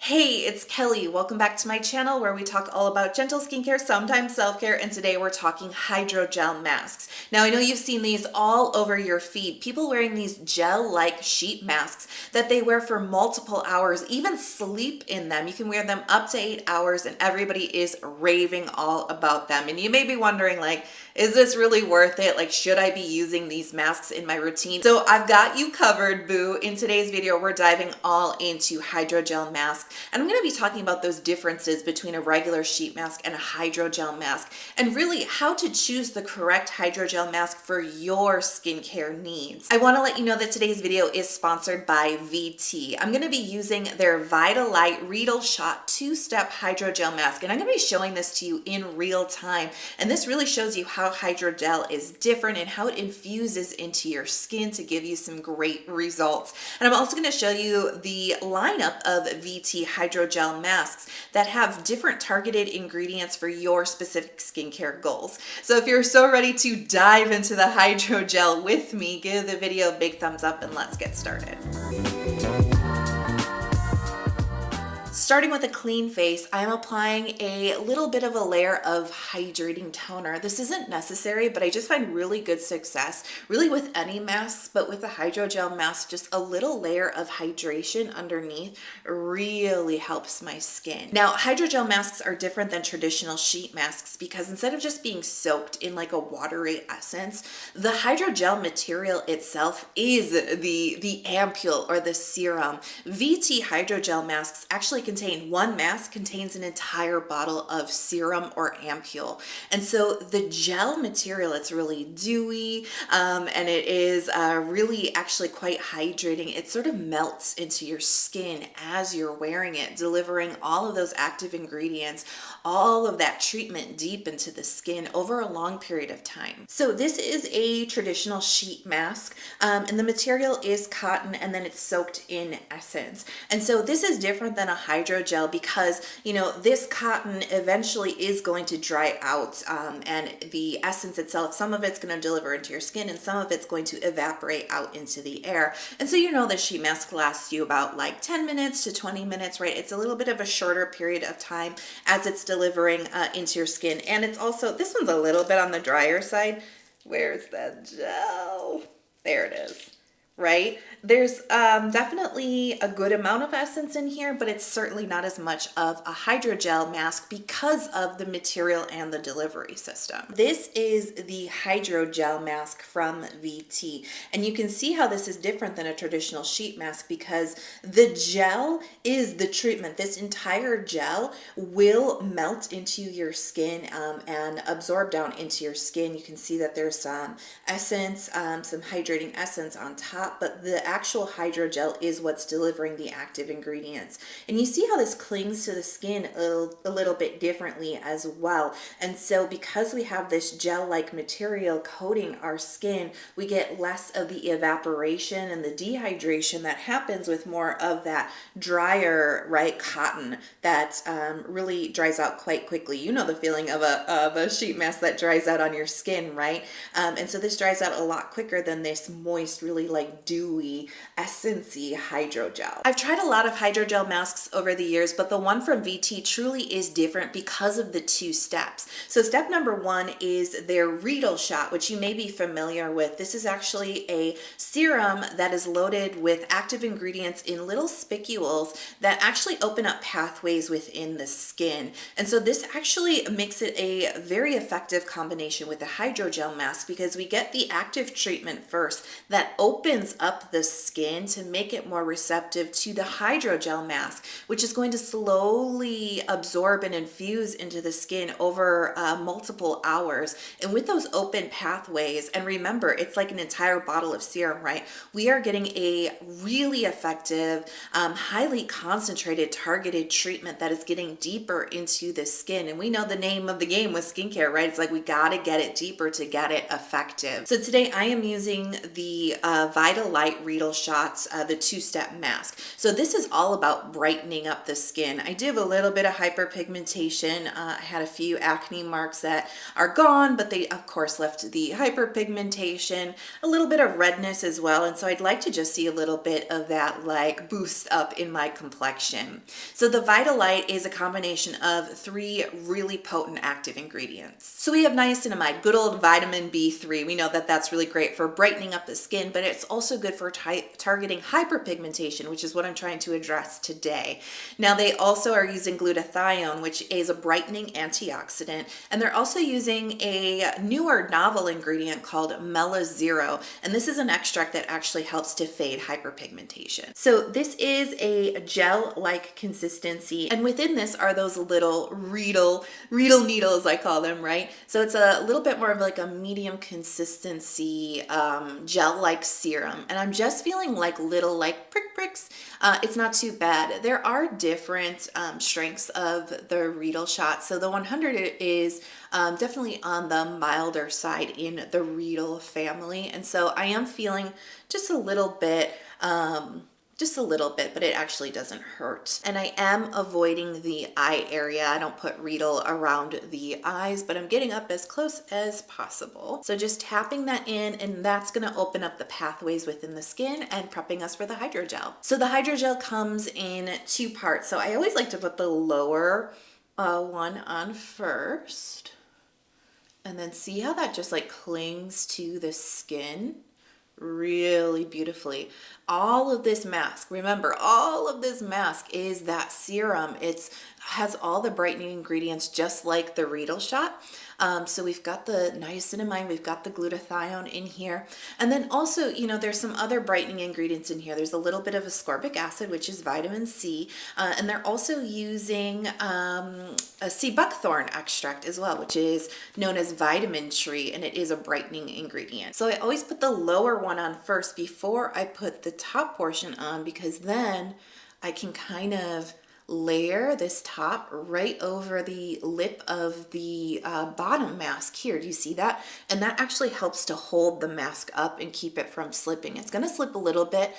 Hey, it's Kelly. Welcome back to my channel where we talk all about gentle skincare, sometimes self-care, and today we're talking hydrogel masks. Now, I know you've seen these all over your feed. People wearing these gel-like sheet masks that they wear for multiple hours, even sleep in them. You can wear them up to 8 hours and everybody is raving all about them. And you may be wondering, like, is this really worth it? Like, should I be using these masks in my routine? So I've got you covered, boo. In today's video, we're diving all into hydrogel masks. And I'm going to be talking about those differences between a regular sheet mask and a hydrogel mask, and really how to choose the correct hydrogel mask for your skincare needs. I want to let you know that today's video is sponsored by VT. I'm going to be using their Vita-light Reedle Shot 2-step hydrogel mask, and I'm going to be showing this to you in real time. And this really shows you how hydrogel is different and how it infuses into your skin to give you some great results. And I'm also going to show you the lineup of VT hydrogel masks that have different targeted ingredients for your specific skincare goals. So if you're so ready to dive into the hydrogel with me, give the video a big thumbs up and let's get started. Starting with a clean face, I'm applying a little bit of a layer of hydrating toner. This isn't necessary, but I just find really good success, really with any masks, but with a hydrogel mask, just a little layer of hydration underneath really helps my skin. Now, hydrogel masks are different than traditional sheet masks because instead of just being soaked in like a watery essence, the hydrogel material itself is the ampule or the serum. VT hydrogel masks actually one mask contains an entire bottle of serum or ampule. And so the gel material, it's really dewy and it is really actually quite hydrating. It sort of melts into your skin as you're wearing it, delivering all of those active ingredients, all of that treatment deep into the skin over a long period of time. So this is a traditional sheet mask and the material is cotton and then it's soaked in essence. And so this is different than a hydrogel because, you know, this cotton eventually is going to dry out and the essence itself, some of it's going to deliver into your skin and some of it's going to evaporate out into the air. And so you know the sheet mask lasts you about like 10 minutes to 20 minutes, right? It's a little bit of a shorter period of time as it's delivering into your skin. And it's also, this one's a little bit on the drier side. Where's that gel? There it is. Right? There's definitely a good amount of essence in here, but it's certainly not as much of a hydrogel mask because of the material and the delivery system. This is the hydrogel mask from VT, and you can see how this is different than a traditional sheet mask because the gel is the treatment. This entire gel will melt into your skin and absorb down into your skin. You can see that there's some essence, some hydrating essence on top, but the actual hydrogel is what's delivering the active ingredients. And you see how this clings to the skin a little bit differently as well. And so because we have this gel-like material coating our skin, we get less of the evaporation and the dehydration that happens with more of that drier, right, cotton that really dries out quite quickly. You know the feeling of a sheet mask that dries out on your skin, right? And so this dries out a lot quicker than this moist, really like dewy, essency hydrogel. I've tried a lot of hydrogel masks over the years, but the one from VT truly is different because of the two steps. So step number one is their Reedle shot, which you may be familiar with. This is actually a serum that is loaded with active ingredients in little spicules that actually open up pathways within the skin. And so this actually makes it a very effective combination with the hydrogel mask because we get the active treatment first that opens up the skin to make it more receptive to the hydrogel mask, which is going to slowly absorb and infuse into the skin over multiple hours. And with those open pathways, and remember, it's like an entire bottle of serum, right? We are getting a really effective, highly concentrated, targeted treatment that is getting deeper into the skin. And we know the name of the game with skincare, right? It's like we gotta get it deeper to get it effective. So today I am using the Vita Vita-light Reedle Shots, the 2-step mask. So this is all about brightening up the skin. I do have a little bit of hyperpigmentation. I had a few acne marks that are gone, but they of course left the hyperpigmentation, a little bit of redness as well. And so I'd like to just see a little bit of that like boost up in my complexion. So the Vita-light is a combination of 3 really potent active ingredients. So we have niacinamide, good old vitamin B3. We know that that's really great for brightening up the skin, but it's also good for targeting hyperpigmentation, which is what I'm trying to address today. Now they also are using glutathione, which is a brightening antioxidant, and they're also using a newer novel ingredient called Melazero, and this is an extract that actually helps to fade hyperpigmentation. So this is a gel-like consistency, and within this are those little Reedle needles, I call them, right? So it's a little bit more of like a medium consistency gel-like serum, and I'm just feeling like little like pricks. It's not too bad. There are different strengths of the Reedle shot. So the 100 is definitely on the milder side in the Reedle family, and so I am feeling just a little bit, but it actually doesn't hurt. And I am avoiding the eye area. I don't put Reedle around the eyes, but I'm getting up as close as possible. So just tapping that in, and that's gonna open up the pathways within the skin and prepping us for the hydrogel. So the hydrogel comes in 2 parts. So I always like to put the lower one on first, and then see how that just like clings to the skin really beautifully. All of this mask, remember, all of this mask is that serum. It has all the brightening ingredients just like the Reedle shot. So we've got the niacinamide, we've got the glutathione in here. And then also, you know, there's some other brightening ingredients in here. There's a little bit of ascorbic acid, which is vitamin C. And they're also using a sea buckthorn extract as well, which is known as vitamin tree, and it is a brightening ingredient. So I always put the lower one on first before I put the top portion on, because then I can kind of layer this top right over the lip of the bottom mask here. Do you see that? And that actually helps to hold the mask up and keep it from slipping. It's gonna slip a little bit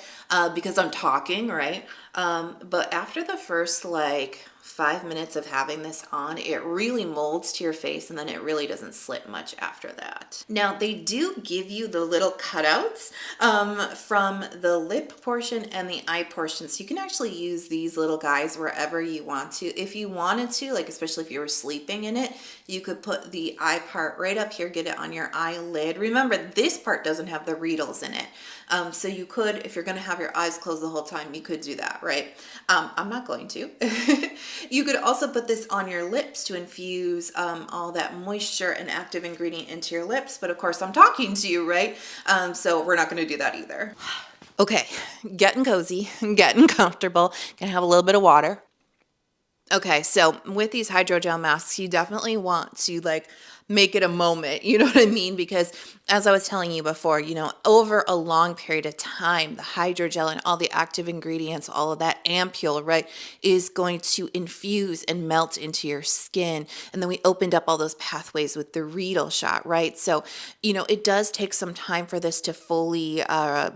because I'm talking, right? But after the first like 5 minutes of having this on, it really molds to your face, and then it really doesn't slip much after that. Now they do give you the little cutouts from the lip portion and the eye portion, so you can actually use these little guys wherever you want to. If you wanted to, like especially if you were sleeping in it, you could put the eye part right up here, get it on your eyelid. Remember, this part doesn't have the Reedles in it. So you could, if you're gonna have your eyes closed the whole time, you could do that, right? I'm not going to. You could also put this on your lips to infuse all that moisture and active ingredient into your lips, but of course I'm talking to you, right? So we're not gonna do that either. Okay, getting cozy, getting comfortable, gonna have a little bit of water. Okay, so with these hydrogel masks, you definitely want to like make it a moment, you know what I mean? Because as I was telling you before, you know, over a long period of time, the hydrogel and all the active ingredients, all of that ampule, right, is going to infuse and melt into your skin. And then we opened up all those pathways with the Reedle shot, right? So, you know, it does take some time for this to fully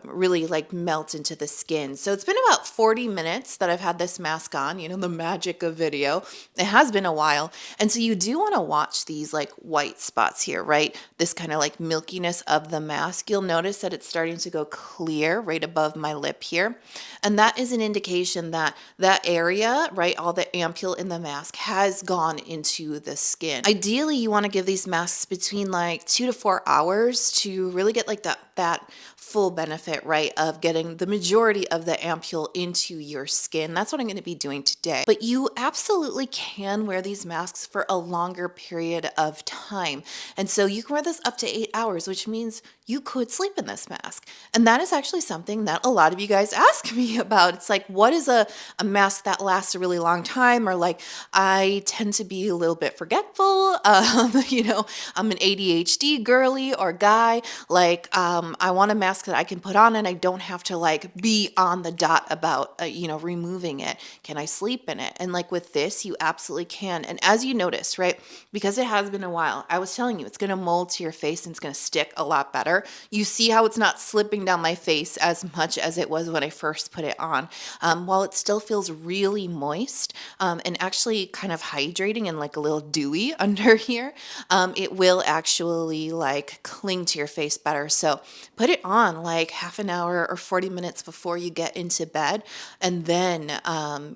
really like melt into the skin. So it's been about 40 minutes that I've had this mask on, you know, the magic of video. It has been a while. And so you do want to watch these like white spots here, right? This kind of like milkiness of the mask. You'll notice that it's starting to go clear right above my lip here. And that is an indication that that area, right, all the ampule in the mask has gone into the skin. Ideally, you want to give these masks between like 2 to 4 hours to really get like that full benefit, right, of getting the majority of the ampule into your skin. That's what I'm going to be doing today. But you absolutely can wear these masks for a longer period of time. And so you can wear this up to 8 hours, which means you could sleep in this mask. And that is actually something that a lot of you guys ask me about. It's like, what is a mask that lasts a really long time? Or like, I tend to be a little bit forgetful. You know, I'm an ADHD girly or guy. Like, I want a mask mask that I can put on and I don't have to like be on the dot about, removing it. Can I sleep in it? And like with this, you absolutely can. And as you notice, right, because it has been a while, I was telling you, it's going to mold to your face and it's going to stick a lot better. You see how it's not slipping down my face as much as it was when I first put it on. While it still feels really moist and actually kind of hydrating and like a little dewy under here, it will actually like cling to your face better. So put it on like half an hour or 40 minutes before you get into bed. And then,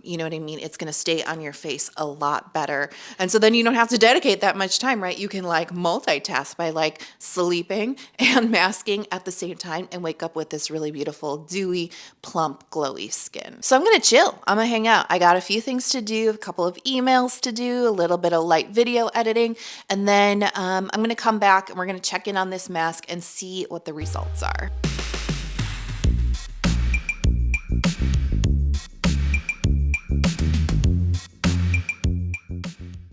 you know what I mean? It's going to stay on your face a lot better. And so then you don't have to dedicate that much time, right? You can like multitask by like sleeping and masking at the same time and wake up with this really beautiful, dewy, plump, glowy skin. So I'm going to chill. I'm going to hang out. I got a few things to do, a couple of emails to do, a little bit of light video editing, and then I'm going to come back and we're going to check in on this mask and see what the results are.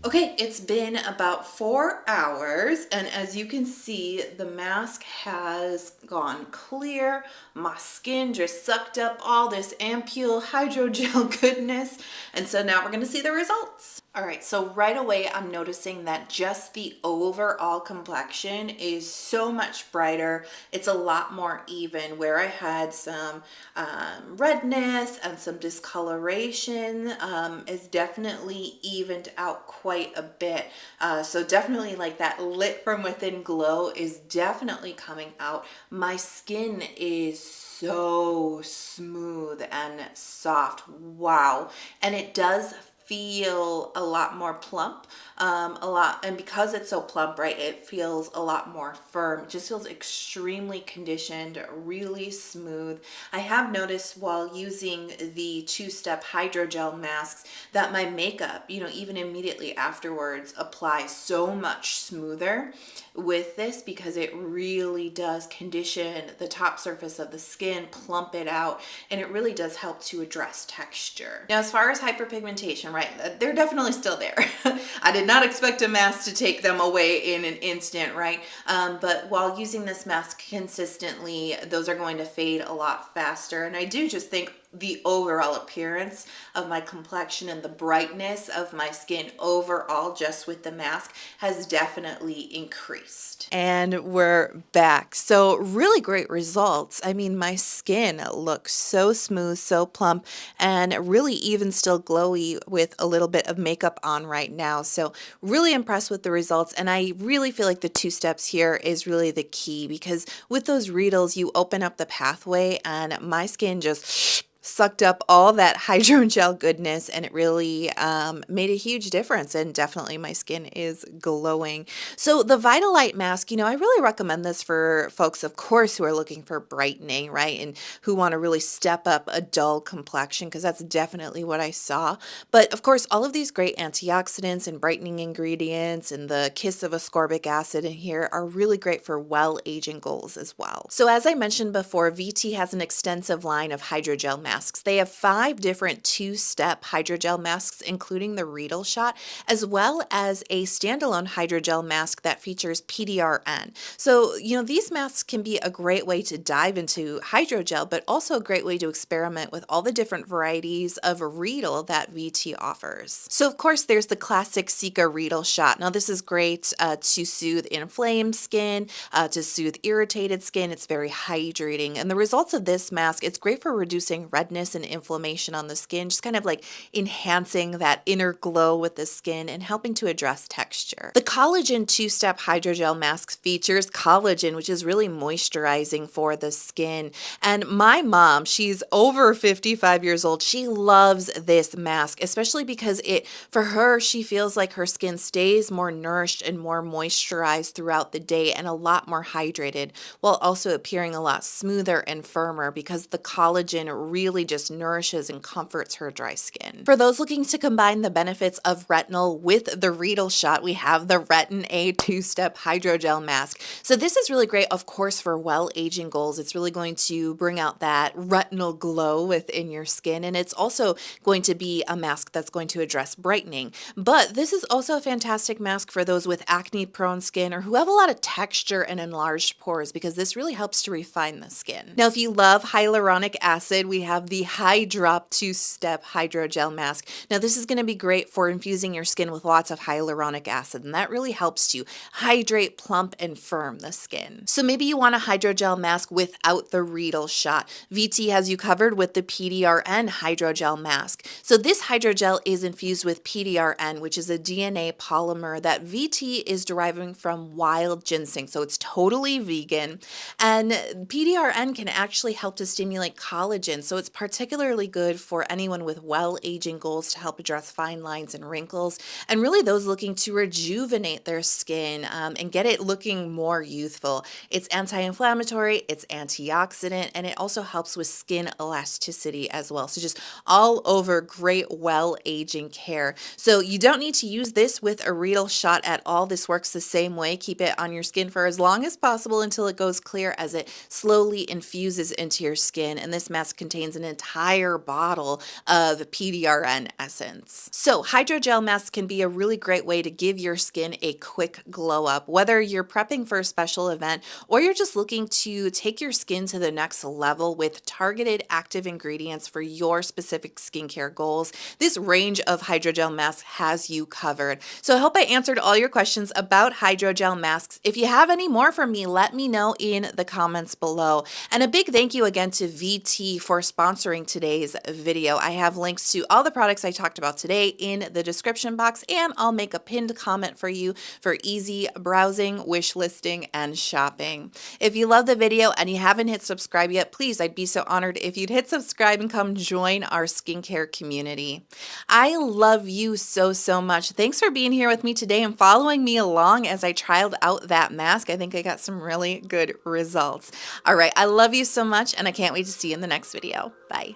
Okay, it's been about 4 hours, and as you can see, the mask has gone clear. My skin just sucked up all this ampule hydrogel goodness, and so now we're gonna see the results. All right, so right away, I'm noticing that just the overall complexion is so much brighter. It's a lot more even. Where I had some redness and some discoloration is definitely evened out quite a bit. So definitely like that lit from within glow is definitely coming out. My skin is so smooth and soft. Wow. And it does feel a lot more plump, and because it's so plump, right, it feels a lot more firm. It just feels extremely conditioned, really smooth. I have noticed while using the two-step hydrogel masks that my makeup, even immediately afterwards, applies so much smoother with this because it really does condition the top surface of the skin, plump it out, and it really does help to address texture. Now, as far as hyperpigmentation, right, they're definitely still there. I did not expect a mask to take them away in an instant, right? But while using this mask consistently, those are going to fade a lot faster. And I do just think the overall appearance of my complexion and the brightness of my skin overall just with the mask has definitely increased. And we're back. So really great results. I mean, my skin looks so smooth, so plump, and really even still glowy with a little bit of makeup on right now. So really impressed with the results. And I really feel like the 2 steps here is really the key, because with those Reedles, you open up the pathway and my skin just sucked up all that hydrogel goodness, and it really made a huge difference, and definitely my skin is glowing. So the Vita-light mask, I really recommend this for folks, of course, who are looking for brightening, right, and who want to really step up a dull complexion, because that's definitely what I saw. But of course, all of these great antioxidants and brightening ingredients and the kiss of ascorbic acid in here are really great for well-aging goals as well. So as I mentioned before, VT has an extensive line of hydrogel masks. They have 5 different 2-step hydrogel masks, including the Reedle shot, as well as a standalone hydrogel mask that features PDRN. So, these masks can be a great way to dive into hydrogel, but also a great way to experiment with all the different varieties of Reedle that VT offers. So, of course, there's the classic Cica Reedle shot. Now, this is great to soothe inflamed skin, to soothe irritated skin. It's very hydrating. And the results of this mask, it's great for reducing redness and inflammation on the skin, just kind of like enhancing that inner glow with the skin and helping to address texture. The Collagen 2-step hydrogel mask features collagen, which is really moisturizing for the skin. And my mom, she's over 55 years old. She loves this mask, especially because for her, she feels like her skin stays more nourished and more moisturized throughout the day and a lot more hydrated, while also appearing a lot smoother and firmer, because the collagen really really just nourishes and comforts her dry skin. For those looking to combine the benefits of retinol with the Reedle shot, we have the Reti-A 2-step hydrogel mask. So this is really great, of course, for well-aging goals. It's really going to bring out that retinal glow within your skin, and it's also going to be a mask that's going to address brightening. But this is also a fantastic mask for those with acne-prone skin or who have a lot of texture and enlarged pores, because this really helps to refine the skin. Now, if you love hyaluronic acid, we have the Hydrop 2-step hydrogel mask. Now, this is going to be great for infusing your skin with lots of hyaluronic acid, and that really helps to hydrate, plump, and firm the skin. So maybe you want a hydrogel mask without the Reedle shot. VT has you covered with the PDRN hydrogel mask. So this hydrogel is infused with PDRN, which is a DNA polymer that VT is deriving from wild ginseng. So it's totally vegan, and PDRN can actually help to stimulate collagen. So it's particularly good for anyone with well-aging goals to help address fine lines and wrinkles, and really those looking to rejuvenate their skin and get it looking more youthful. It's anti-inflammatory, it's antioxidant, and it also helps with skin elasticity as well. So just all over great well-aging care. So you don't need to use this with a Reedle shot at all. This works the same way. Keep it on your skin for as long as possible until it goes clear, as it slowly infuses into your skin. And this mask contains an entire bottle of PDRN essence. So hydrogel masks can be a really great way to give your skin a quick glow up, whether you're prepping for a special event or you're just looking to take your skin to the next level with targeted active ingredients for your specific skincare goals. This range of hydrogel masks has you covered. So I hope I answered all your questions about hydrogel masks. If you have any more for me, let me know in the comments below. And a big thank you again to VT for sponsoring today's video. I have links to all the products I talked about today in the description box, and I'll make a pinned comment for you for easy browsing, wish listing, and shopping. If you love the video and you haven't hit subscribe yet, please, I'd be so honored if you'd hit subscribe and come join our skincare community. I love you so, so much. Thanks for being here with me today and following me along as I trialed out that mask. I think I got some really good results. All right, I love you so much, and I can't wait to see you in the next video. Bye.